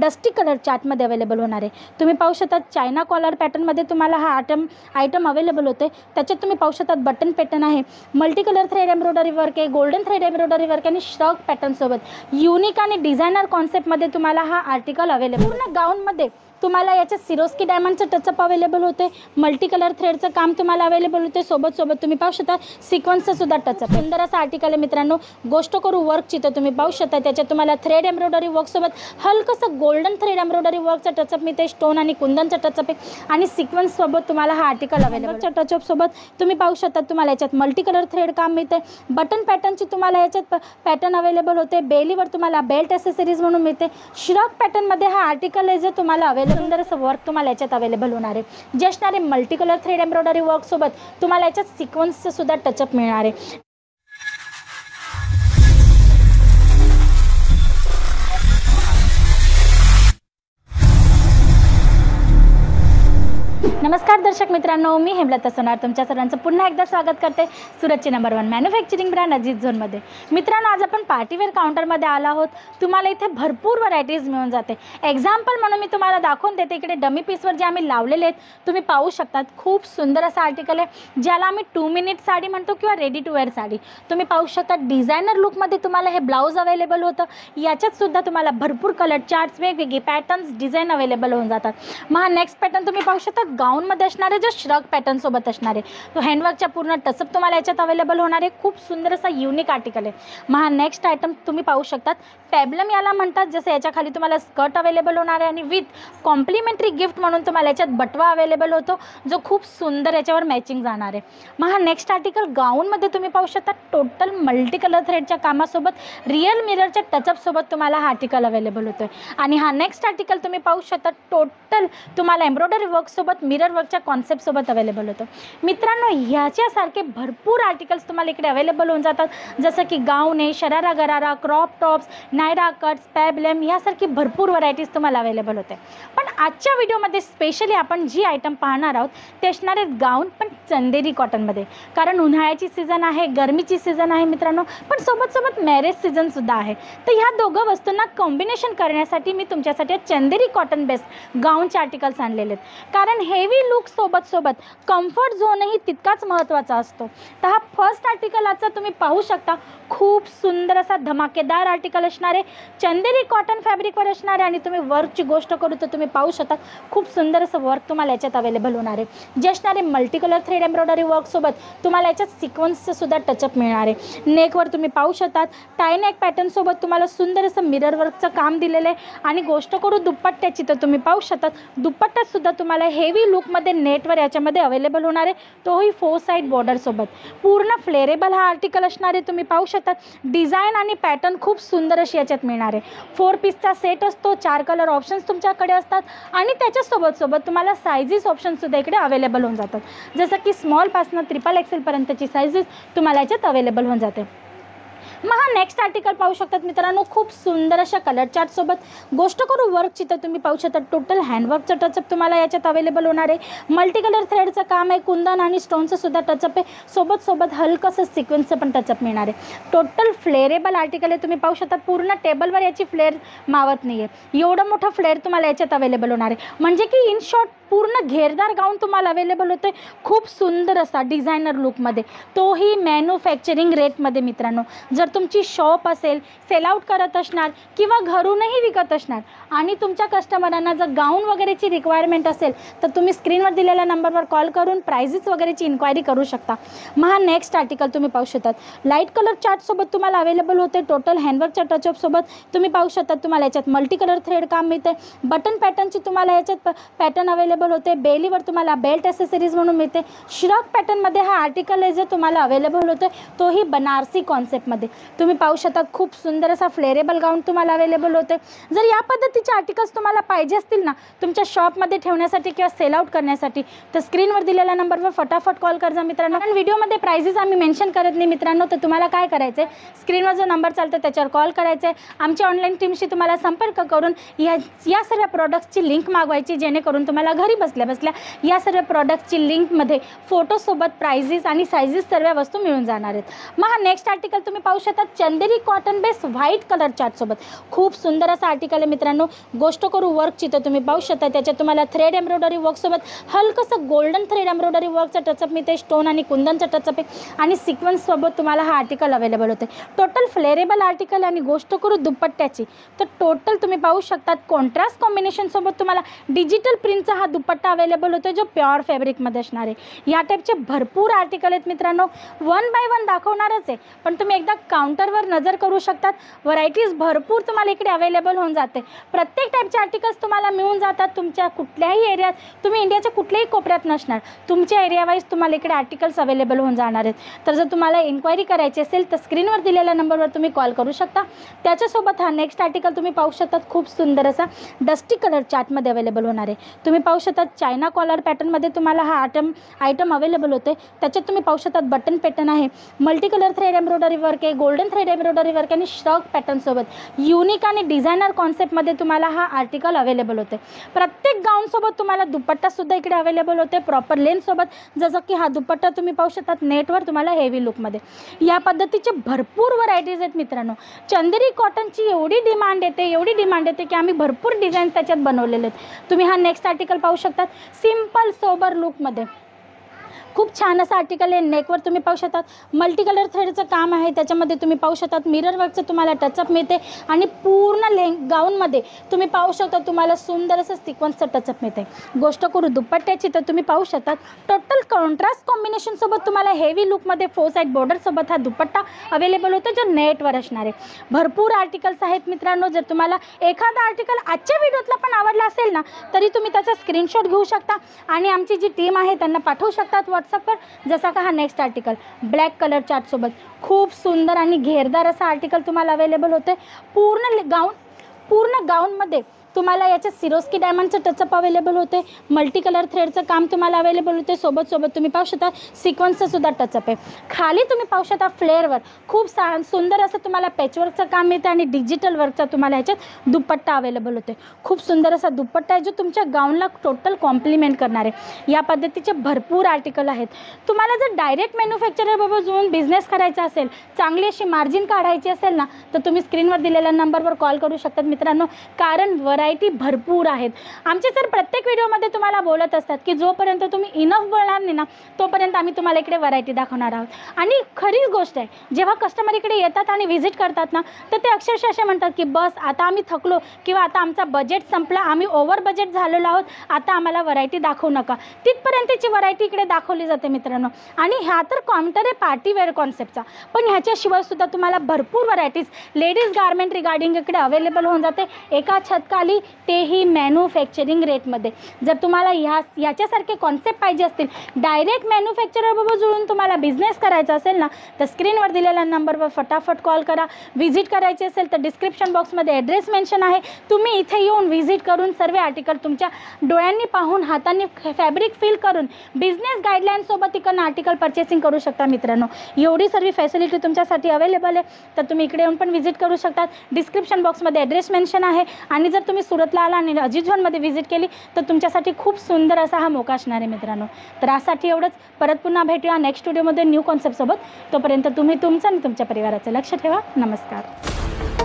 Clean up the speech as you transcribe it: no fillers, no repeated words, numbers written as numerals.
Dusty colour चार्टमध्ये available होणार आहे। तुम्ही पाहू शकता चायना कॉलर पॅटर्नमध्ये तुम्हाला हा आयटम अवेलेबल होते। त्याच्यात तुम्ही पाहू शकता बटन पॅटर्न आहे, multi colour thread embroidery work आहे, गोल्डन थ्रेड एम्ब्रॉयडरी वर्क आणि श्रग पॅटर्न सोबत युनिक आणि डिझायनर कॉन्सेप्टमध्ये तुम्हाला हा आर्टिकल अवेलेबल। पूर्ण गाऊनमध्ये तुम्हाला याच्यात सिरोस्की डायमंडचं टचअप अवेलेबल होते, मल्टी कलर थ्रेडचं काम तुम्हाला अवेलेबल होते, सोबत तुम्ही पाहू शकता सिक्वेन्सचं सुद्धा टचअप। सुंदर असा आर्टिकल आहे मित्रांनो। गोष्ट करू वर्कची तर तुम्ही पाहू शकता त्याच्यात तुम्हाला थ्रेड एम्ब्रॉयडरी वर्कसोबत हलकंसं गोल्डन थ्रेड एम्ब्रॉयडरी वर्कचं टचअप मिळते, स्टोन आणि कुंदनचं टचअप आहे आणि सिक्वेन्ससोबत तुम्हाला हा आर्टिकल अवेलेबलच्या टचअपसोबत तुम्ही पाहू शकता तुम्हाला याच्यात मल्टी कलर थ्रेड काम मिळते, बटन पॅटर्नची तुम्हाला याच्यात पॅटर्न अवेलेबल होते, बेलीवर तुम्हाला बेल्ट ॲसेसरीज म्हणून मिळते। श्रग पॅटर्नमध्ये हा आर्टिकल आहे जो तुम्हाला अवेलेबल सुंदर असं वर्क तुम्हाला याच्यात अवेलेबल होणार आहे। जे असणारे multi colour thread embroidery work सोबत तुम्हाला याच्यात सिक्वेन्सचं सुद्धा टचअप मिळणार आहे। नमस्कार दर्शक मित्रांनो, मी हेमलता सोनार तुमच्या सर्वांचं पुन्हा एकदा स्वागत करते सुरतची नंबर 1 मॅन्युफॅक्चरिंग ब्रँड अजीत झोनमध्ये। मित्रांनो, आज आपण पार्टीवेअर काउंटरमध्ये आलो आहोत। तुम्हाला इथे भरपूर व्हरायटीज मिळून जाते। एक्झाम्पल म्हणून मी तुम्हाला दाखवून देते, इकडे डमी पीसवर जे आम्ही लावलेले आहेत तुम्ही पाहू शकतात। खूप सुंदर असं आर्टिकल आहे ज्याला आम्ही 2 मिनिट साडी म्हणतो किंवा रेडी टू वेअर साडी। तुम्ही पाहू शकता डिझायनर लुकमध्ये तुम्हाला हे ब्लाऊज अवेलेबल होतं। याच्यात सुद्धा तुम्हाला भरपूर कलर चार्ट्स, वेगवेगळे पॅटर्न्स, डिझाईन अवेलेबल होऊन जातात। मग हा नेक्स्ट पॅटर्न तुम्ही पाहू शकता गाऊनमध्ये असणारे जो श्रग पॅटर्न सोबत असणार आहे, तो हँडवर्कच्या पूर्ण टचअप तुम्हाला याच्यात अवेलेबल होणार आहे। खूप सुंदर असा युनिक आर्टिकल आहे। मग हा नेक्स्ट आयटम तुम्ही पाहू शकतात पेबलम याला म्हणतात, जसं याच्या खाली तुम्हाला स्कर्ट अवेलेबल होणार आहे आणि विथ कॉम्प्लिमेंटरी गिफ्ट म्हणून तुम्हाला याच्यात बटवा अवेलेबल होतो जो खूप सुंदर याच्यावर मॅचिंग जाणार आहे। मग हा नेक्स्ट आर्टिकल गाऊनमध्ये तुम्ही पाहू शकता टोटल मल्टी कलर थ्रेडच्या कामासोबत रिअल मिररच्या टचअपसोबत तुम्हाला हा आर्टिकल अवेलेबल होतो आहे। आणि हा नेक्स्ट आर्टिकल तुम्ही पाहू शकता टोटल तुम्हाला एम्ब्रॉयडरी वर्कसोबत मिरर वर्कच्या कॉन्सेप्टसोबत अवेलेबल होतं। मित्रांनो, ह्याच्यासारखे भरपूर आर्टिकल्स तुम्हाला इकडे अवेलेबल होऊन जातात, जसं की गाऊन आहे, शरारा गरारा, क्रॉप टॉप्स, नायरा कट्स, पेबलम यासारखी भरपूर व्हरायटीज तुम्हाला अवेलेबल होते। पण आजच्या व्हिडिओमध्ये स्पेशली आपण जी आयटम पाहणार आहोत ते असणार आहेत गाऊन, पण चंदेरी कॉटनमध्ये। कारण उन्हाळ्याची सीझन आहे, गरमीची सीझन आहे मित्रांनो, पण सोबत मॅरेज सीझनसुद्धा आहे। तर ह्या दोघं वस्तूंना कॉम्बिनेशन करण्यासाठी मी तुमच्यासाठी चंदेरी कॉटन बेस्ड गाऊनचे आर्टिकल्स आणलेले आहेत। कारण हेवी लुक सोबत कम्फर्ट झोनही तितकाच महत्त्वाचा असतो। तर हा फर्स्ट आर्टिकल आजचा तुम्ही पाहू शकता, खूप सुंदर असा धमाकेदार आर्टिकल असणार आहे, चंदेरी कॉटन फॅब्रिकवर असणार आहे। आणि तुम्ही वर्कची गोष्ट करू तर तुम्ही पाहू शकता खूप सुंदर असं वर्क तुम्हाला याच्यात अवेलेबल होणार आहे। जे असणारे मल्टी कलर थ्रेड एम्ब्रॉयडरी वर्कसोबत तुम्हाला याच्यात सिक्वेन्सचं सुद्धा टचअप मिळणार आहे। नेकवर तुम्ही पाहू शकता टाय नेक पॅटर्नसोबत तुम्हाला सुंदर असं मिरर वर्कचं काम दिलेलं आहे। आणि गोष्ट करू दुपट्ट्याची तर तुम्ही पाहू शकता दुपट्टासुद्धा तुम्हाला हेवी लुकमध्ये नेटवर याच्यामध्ये अवेलेबल होणार आहे, तोही 4 साइड बॉर्डरसोबत। पूर्ण फ्लेरेबल हा आर्टिकल असणार आहे। तुम्ही पाहू शकता डिझाईन आणि पॅटर्न खूप सुंदर अशी याच्यात मिळणार आहे। 4 पीसचा सेट असतो, 4 कलर ऑप्शन्स तुमच्याकडे असतात आणि त्याच्यासोबत तुम्हाला सायझेस ऑप्शनसुद्धा इकडे अवेलेबल होऊन जातात, जसं की स्मॉलपासून XXL पर्यंतची सायझेस तुम्हाला याच्यात अवेलेबल होऊन जाते। मग हा नेक्स्ट आर्टिकल पाहू शकतात मित्रांनो, खूप सुंदर अशा कलर चार्टसोबत। गोष्ट करू वर्कची तर तुम्ही पाहू शकता टोटल हँडवर्कचं टचअप तुम्हाला याच्यात अवेलेबल होणार आहे। मल्टी कलर थ्रेडचं काम आहे, कुंदन आणि स्टोनचं सुद्धा टचअप आहे, सोबत हलकंसं सिक्वेन्सचं पण टचअप मिळणार आहे। टोटल फ्लेरेबल आर्टिकल आहे। तुम्ही पाहू शकता पूर्ण टेबलवर याची फ्लेअर मावत नाही आहे, एवढं मोठं फ्लेअर तुम्हाला याच्यात अवेलेबल होणार आहे। म्हणजे की इन शॉर्ट पूर्ण घेरदार गाऊन तुम्हाला अवेलेबल होतं आहे, खूप सुंदर असा डिझायनर लुकमध्ये, तोही मॅन्युफॅक्चरिंग रेटमध्ये। मित्रांनो, जर तुमची शॉप असेल, सेल आउट करत असणार किंवा घरूनही विकत असणार आणि तुमच्या कस्टमरांना जर गाऊन वगैरेची रिक्वायरमेंट असेल तर तुम्ही स्क्रीनवर दिलेल्या नंबरवर कॉल करून प्राइजेस वगैरेची इन्क्वायरी करू शकता। मग हा नेक्स्ट आर्टिकल तुम्ही पाहू शकता लाईट कलर चार्टसोबत तुम्हाला अवेलेबल होते, टोटल हँडवर्कच्या टचअपसोबत। तुम्ही पाहू शकता तुम्हाला याच्यात मल्टी कलर थ्रेड काम मिळते, बटन पॅटर्नची तुम्हाला याच्यात पॅटर्न अवेलेबल होते, बेलीवर तुम्हाला बेल्ट ॲसेसरीज म्हणून मिळते। श्रग पॅटर्नमध्ये हा आर्टिकल आहे जो तुम्हाला अवेलेबल होतो, तोही बनारसी कॉन्सेप्टमध्ये। तुम्ही पाहू शकता खूप सुंदर असा फ्लेरेबल गाऊन तुम्हाला अवेलेबल होते। जर या पद्धतीचे आर्टिकल्स तुम्हाला पाहिजे असतील ना तुमच्या शॉपमध्ये ठेवण्यासाठी किंवा सेल आउट करण्यासाठी, तर स्क्रीनवर दिलेल्या नंबरवर फटाफट कॉल करा मित्रांनो। कारण व्हिडिओमध्ये प्राइजेस आम्ही मेन्शन करत नाही मित्रांनो, तर तुम्हाला काय करायचं आहे, स्क्रीनवर जो नंबर चालतो त्याच्यावर कॉल करायचा आहे। आमच्या ऑनलाईन टीमशी तुम्हाला संपर्क करून या सर्व प्रॉडक्ट्सची लिंक मागवायची, जेणेकरून तुम्हाला घरी बसल्या या सर्व प्रॉडक्टची लिंकमध्ये फोटोसोबत प्राइजेस आणि सायझेस सर्व वस्तू मिळून जाणार आहेत। मग हा नेक्स्ट आर्टिकल तुम्ही पाहू शकता शकता चंदेरी कॉटन बेस व्हाईट कलर चार्टसोबत. खूप सुंदर असं आर्टिकल आहे मित्रांनो. गोष्ट करू वर्कची तर तुम्ही पाहू शकता त्याच्यात तुम्हाला थ्रेड एम्ब्रॉयडरी वर्कसोबत हलकंसं गोल्डन थ्रेड एम्ब्रॉयडरी वर्कचं टचअप मिळते, स्टोन आणि कुंदनचं टचअप आहे आणि सिक्वेन्ससोबत तुम्हाला हा आर्टिकल अवेलेबल होते. टोटल फ्लेरेबल आर्टिकल. आणि गोष्ट करू दुपट्ट्याची तर टोटल तुम्ही पाहू शकतात कॉन्ट्रास्ट कॉम्बिनेशनसोबत तुम्हाला डिजिटल प्रिंटचा हा दुपट्टा अवेलेबल होतो जो प्युअर फॅब्रिकमध्ये असणार आहे. या टाईपचे भरपूर आर्टिकल आहेत मित्रांनो. वन बाय वन दाखवणारच आहे, पण तुम्ही एकदा काउंटरवर नजर करू शकतात. व्हरायटीज भरपूर तुम्हाला इकडे अवेलेबल होऊन जाते. प्रत्येक टाईपचे आर्टिकल्स तुम्हाला मिळून जातात. तुमच्या कुठल्याही एरियात, तुम्ही इंडियाच्या कुठल्याही कोपऱ्यात नसणार, तुमच्या एरियावाईज तुम्हाला इकडे आर्टिकल्स अवेलेबल होऊन जाणार आहेत. तर जर तुम्हाला इन्क्वायरी करायची असेल तर स्क्रीनवर दिलेल्या नंबरवर तुम्ही कॉल करू शकता. त्याच्यासोबत हा नेक्स्ट आर्टिकल तुम्ही पाहू शकतात खूप सुंदर असा डस्टी कलर चार्टमध्ये अवेलेबल होणार आहे. तुम्ही पाहू शकतात चायना कॉलर पॅटर्नमध्ये तुम्हाला हा आयटम अवेलेबल होते. त्याच्यात तुम्ही पाहू शकतात बटन पॅटर्न आहे, multi colour thread embroidery work आहे, गोल्डन थ्रेड एम्ब्रॉयडरी वर्क आणि श्रग पॅटर्नसोबत युनिक आणि डिझायनर कॉन्सेप्टमध्ये तुम्हाला हा आर्टिकल अवेलेबल होते. प्रत्येक गाऊनसोबत तुम्हाला दुपट्टासुद्धा इकडे अवेलेबल होते प्रॉपर लेंथसोबत. जसं की हा दुपट्टा तुम्ही पाहू शकतात नेटवर तुम्हाला हेवी लुकमध्ये. या पद्धतीचे भरपूर व्हरायटीज आहेत मित्रांनो. चंदेरी कॉटनची एवढी डिमांड येते की आम्ही भरपूर डिझाईन त्याच्यात बनवलेले आहेत. तुम्ही हा नेक्स्ट आर्टिकल पाहू शकतात सिम्पल सोबर लुकमध्ये. खूप छान असं आर्टिकल आहे. नेकवर तुम्ही पाहू शकतात मल्टी कलर थ्रेडचं काम आहे. त्याच्यामध्ये तुम्ही पाहू शकतात मिरर वर्कचं तुम्हाला टचअप मिळते आणि पूर्ण गाऊनमध्ये तुम्ही पाहू शकता तुम्हाला सुंदर असं सिक्वेन्सचं टचअप मिळते. गोष्ट करू दुपट्ट्याची तर तुम्ही पाहू शकतात टोटल कॉन्ट्रास्ट कॉम्बिनेशनसोबत तुम्हाला हेवी लुकमध्ये 4 साईड बॉर्डरसोबत हा दुपट्टा अवेलेबल होतो जो नेटवर असणार आहे. भरपूर आर्टिकल्स आहेत मित्रांनो. जर तुम्हाला एखादा आर्टिकल आजच्या व्हिडिओतला पण आवडला असेल ना तरी तुम्ही त्याचा स्क्रीनशॉट घेऊ शकता आणि आमची जी टीम आहे त्यांना पाठवू शकतात व्हॉट्सअपवर. जसा का हा नेक्स्ट आर्टिकल ब्लॅक कलर चार्टसोबत खूप सुंदर आणि घेरदार असा आर्टिकल तुम्हाला अवेलेबल होते. पूर्ण गाऊनमध्ये तुम्हाला याच्यात सिरोस्की डायमंडचं टचअप अवेलेबल होते. मल्टी कलर थ्रेडचं काम तुम्हाला अवेलेबल होते. सोबत तुम्ही पाहू शकता सिक्वेन्सचं सुद्धा टचअप आहे. खाली तुम्ही पाहू शकता फ्लेअरवर खूप सुंदर असं तुम्हाला पॅचवर्कचं काम मिळतं आणि डिजिटल वर्कचा तुम्हाला याच्यात दुपट्टा अवेलेबल होते. खूप सुंदर असा दुपट्टा आहे जो तुमच्या गाऊनला टोटल कॉम्प्लिमेंट करणार आहे. या पद्धतीचे भरपूर आर्टिकल आहेत. तुम्हाला जर डायरेक्ट मॅन्युफॅक्चररबरोबर जुळून बिझनेस करायचा असेल, चांगली अशी मार्जिन काढायची असेल ना तर तुम्ही स्क्रीनवर दिलेल्या नंबरवर कॉल करू शकतात मित्रांनो. कारण व्हरायटी भरपूर आहेत. आमचे सर प्रत्येक व्हिडिओमध्ये तुम्हाला बोलत असतात की जोपर्यंत तुम्ही इनफ बोलणार नाही ना तोपर्यंत आम्ही तुम्हाला इकडे व्हरायटी दाखवणार आहोत. आणि खरीच गोष्ट आहे जेव्हा कस्टमर इकडे येतात आणि व्हिजिट करतात ना तर ते अक्षरशः असे म्हणतात की बस आता आम्ही थकलो किंवा आता आमचा बजेट संपला, आम्ही ओव्हर बजेट झालेलो आहोत, आता आम्हाला व्हरायटी दाखवू नका. तिथपर्यंतची व्हरायटी इकडे दाखवली जाते मित्रांनो. आणि ह्या तर काउंटर आहे पार्टीवेअर कॉन्सेप्टचा, पण ह्याच्याशिवाय सुद्धा तुम्हाला भरपूर व्हरायटीज लेडीज गारमेंट रिगार्डिंग इकडे अवेलेबल होऊन जाते एका छतखाली, तेही मॅन्युफॅक्चरिंग रेटमध्ये. जर तुम्हाला याच्यासारखे कॉन्सेप्ट पाहिजे असतील, डायरेक्ट मॅन्युफॅक्चररबरोबर जुळून तुम्हाला बिझनेस करायचा असेल ना तर स्क्रीनवर दिलेल्या नंबरवर फटाफट कॉल करा. व्हिजिट करायची असेल तर डिस्क्रिप्शन बॉक्समध्ये ॲड्रेस मेन्शन आहे. तुम्ही इथे येऊन व्हिजिट करून सर्व आर्टिकल तुमच्या डोळ्यांनी पाहून हातांनी फॅब्रिक फील करून बिझनेस गाईडलाईनसोबत इकडनं आर्टिकल परचेसिंग करू शकता मित्रांनो. एवढी सर्व फॅसिलिटी तुमच्यासाठी अवेलेबल आहे. तर तुम्ही इकडे येऊन पण व्हिजिट करू शकता. डिस्क्रिप्शन बॉक्समध्ये ॲड्रेस मेन्शन आहे. आणि जर तुम्ही सुरतला आला आणि अजीज झोनमध्ये व्हिजिट केली तर तुमच्यासाठी खूप सुंदर असा हा मोका असणार आहे मित्रांनो. तर यासाठी एवढंच. परत पुन्हा भेटूया नेक्स्ट व्हिडिओमध्ये न्यू कॉन्सेप्टसोबत. तोपर्यंत तुम्ही तुमचं आणि तुमच्या परिवाराचं लक्ष ठेवा. नमस्कार.